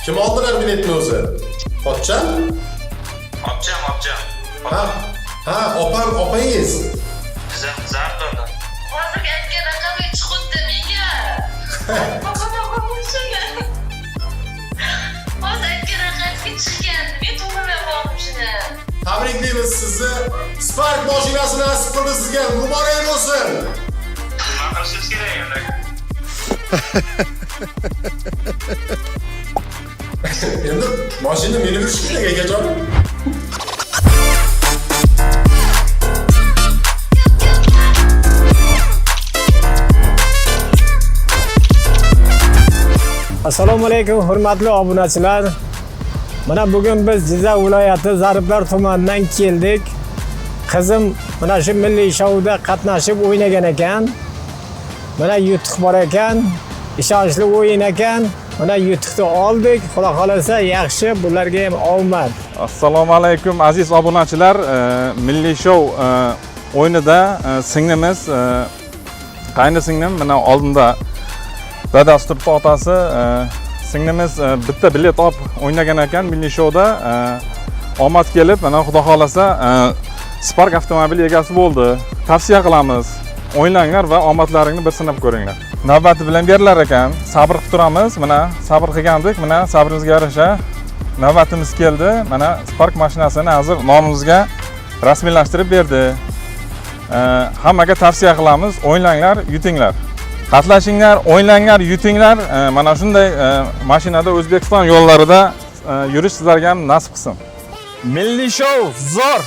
Kim oldilar biletni o'zi? Pochchan? Opam. Ha, opangiz. Zardo'dan. Hozir aytgan raqamga chiqibdi menga. Hozir aytgan raqamga chiqqan. Men to'g'rilab oldim shuni. Tabriklaymiz sizni. Spark mashinasini nasib qildi sizga. Muborak bo'lsin. Nima qilishingiz kerak endi? Endi mashina minib yurish kerak akajonim. Assalomu alaykum hurmatli obunachilar. Mana bugun biz Jizzax viloyati Zariblar tumanidan keldik. Qizim mana shu milliy shouda qatnashib o'ynagan ekan. Mana yutuq bor ekan. Ishonchli o'yin ekan. Mana yutuqni oldik. Xudo xolasa yaxshi, bularga ham omad. Assalomu alaykum aziz obunachilar. Milliy show o'yinida singlimiz, qayni singlim mana oldinda dadasi turibdi, otasi. Singlimiz bitta bilet olib o'ynagan ekan milliy showda. Omad kelib, mana xudo xolasa Spark avtomobili egasi bo'ldi. Tavsiya qilamiz. O'ynanglar va omadlaringni bir sinab ko'ringlar. Navbati bilan berilar ekan. Sabr qilib turamiz. Mana sabr qilgandik. Mana sabrimizga yarasha navbatimiz keldi. Mana Spark mashinasini hozir nomimizga rasmiylashtirib berdi. Hammaga tavsiya qilamiz. O'ynanglar, yutinglar. Qatnashinglar, o'ynanglar, yutinglar. Mana shunday mashinada O'zbekiston yo'llarida yurish sizlarga ham nasib qilsin. Milliy show zo'r!